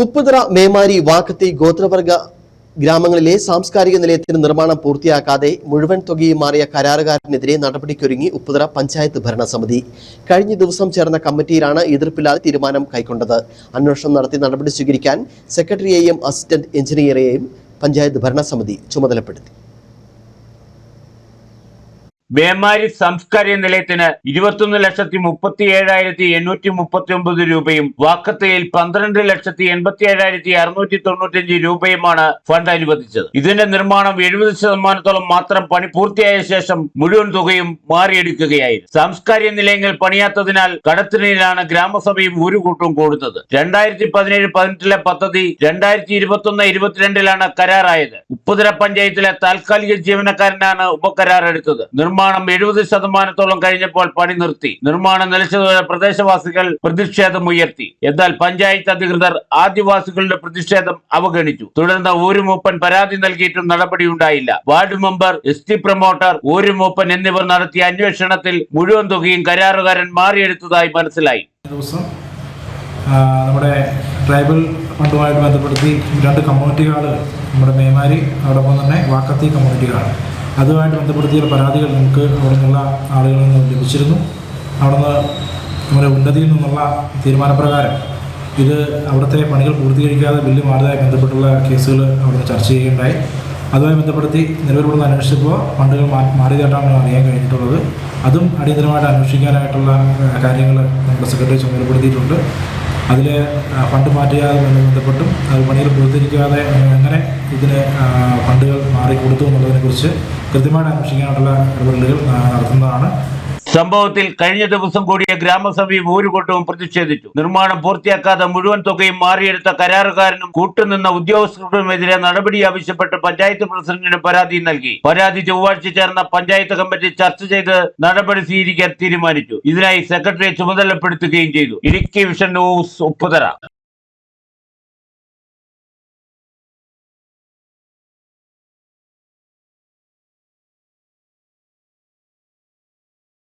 ഉപ്പുതറ മേമാരി വാക്കത്തി ഗോത്രവർഗ ഗ്രാമങ്ങളിലെ സാംസ്കാരിക നിലയത്തിന് നിർമ്മാണം പൂർത്തിയാക്കാതെ മുഴുവൻ തുകയും മാറിയ കരാറുകാരനെതിരെ നടപടിക്കൊരുങ്ങി ഉപ്പുതറ പഞ്ചായത്ത് ഭരണസമിതി. കഴിഞ്ഞ ദിവസം ചേർന്ന കമ്മിറ്റിയിലാണ് എതിർപ്പില്ലാതെ തീരുമാനം കൈക്കൊണ്ടത്. അന്വേഷണം നടത്തി നടപടി സ്വീകരിക്കാൻ സെക്രട്ടറിയെയും അസിസ്റ്റന്റ് എഞ്ചിനീയറെയും പഞ്ചായത്ത് ഭരണസമിതി ചുമതലപ്പെടുത്തി. മേമാരി സാംസ്കാരിക നിലയത്തിന് 21,37,839 രൂപയും വാക്കത്തയിൽ 12,87,695 രൂപയുമാണ് ഫണ്ട് അനുവദിച്ചത്. ഇതിന്റെ നിർമ്മാണം 70% മാത്രം പണി പൂർത്തിയായ ശേഷം മുഴുവൻ തുകയും മാറിയെടുക്കുകയായിരുന്നു. സാംസ്കാരിക നിലയങ്ങൾ പണിയാത്തതിനാൽ കടത്തിലാണ് ഗ്രാമസഭയും ഊരുകൂട്ടും കൂടുന്നത്. 2017-18 പദ്ധതി 2021-22 കരാറായത്. ഉപ്പുതറ പഞ്ചായത്തിലെ താൽക്കാലിക ജീവനക്കാരനാണ് ഉപകരാർ എടുത്തത്. നിർമ്മാണം 70% കഴിഞ്ഞപ്പോൾ പണി നിർത്തി. നിർമ്മാണം നിലച്ചതോടെ പ്രദേശവാസികൾ പ്രതിഷേധമുയർത്തി. എന്നാൽ പഞ്ചായത്ത് അധികൃതർ ആദിവാസികളുടെ പ്രതിഷേധം അവഗണിച്ചു. തുടർന്ന് ഊരുമൂപ്പൻ പരാതി നൽകിയിട്ടും നടപടിയുണ്ടായില്ല. വാർഡ് മെമ്പർ, എസ്.ടി പ്രൊമോട്ടർ, ഊരുമൂപ്പൻ എന്നിവർ നടത്തിയ അന്വേഷണത്തിൽ മുഴുവൻ തുകയും കരാറുകാരൻ മാറിയെടുത്തതായി മനസ്സിലായി. നമ്മുടെ ട്രൈബൽ ഫണ്ടുമായിട്ട് ബന്ധപ്പെടുത്തി 2 കമ്മ്യൂണിറ്റികൾ, നമ്മുടെ മേമാരി, അതോടൊപ്പം തന്നെ വാക്കത്തി കമ്മ്യൂണിറ്റികൾ, അതുമായിട്ട് ബന്ധപ്പെടുത്തിയ പരാതികൾ നമുക്ക് അവിടെ നിന്നുള്ള ആളുകളിൽ നിന്ന് ലഭിച്ചിരുന്നു. അവിടുന്ന് നമ്മുടെ ഉന്നതിയിൽ നിന്നുള്ള തീരുമാനപ്രകാരം ഇത് അവിടുത്തെ പണികൾ പൂർത്തീകരിക്കാതെ ബില്ല് മാറിയതായി ബന്ധപ്പെട്ടുള്ള കേസുകൾ അവിടുന്ന് ചർച്ച ചെയ്യുകയുണ്ടായി. അതുമായി ബന്ധപ്പെടുത്തി നിലവിലുള്ള അന്വേഷിച്ചപ്പോൾ ഫണ്ടുകൾ മാറിയതായിട്ടാണ് അറിയാൻ കഴിഞ്ഞിട്ടുള്ളത്. അതും അടിയന്തരമായിട്ട് അന്വേഷിക്കാനായിട്ടുള്ള കാര്യങ്ങൾ നമ്മുടെ സെക്രട്ടറി ചുമതലപ്പെടുത്തിയിട്ടുണ്ട്. അതിൽ ഫണ്ട് മാറ്റിയാതെ ബന്ധപ്പെട്ടും അത് പണികൾ പൂർത്തീകരിക്കാതെ എങ്ങനെ ഇതിന് ഫണ്ടുകൾ മാറിക്കൊടുത്തു എന്നുള്ളതിനെക്കുറിച്ച് കൃത്യമായിട്ട് അന്വേഷിക്കാനായിട്ടുള്ള ഇടപെടലുകൾ നടത്തുന്നതാണ്. സംഭവത്തിൽ കഴിഞ്ഞ ദിവസം കൂടിയ ഗ്രാമസഭയും ഊരുകൂട്ടവും പ്രതിഷേധിച്ചു. നിർമ്മാണം പൂർത്തിയാക്കാതെ മുഴുവൻ തുകയും മാറിയെടുത്ത കരാറുകാരനും കൂട്ടുനിന്ന ഉദ്യോഗസ്ഥർക്കുമെതിരെ നടപടി ആവശ്യപ്പെട്ട് പഞ്ചായത്ത് പ്രസിഡന്റിന് പരാതി നൽകി. പരാതി ചൊവ്വാഴ്ച ചേർന്ന പഞ്ചായത്ത് കമ്മിറ്റി ചർച്ച ചെയ്ത് നടപടി സ്വീകരിക്കാൻ തീരുമാനിച്ചു. ഇതിനായി സെക്രട്ടറിയെ ചുമതലപ്പെടുത്തുകയും ചെയ്തു. Idukki vision news, Upputhara.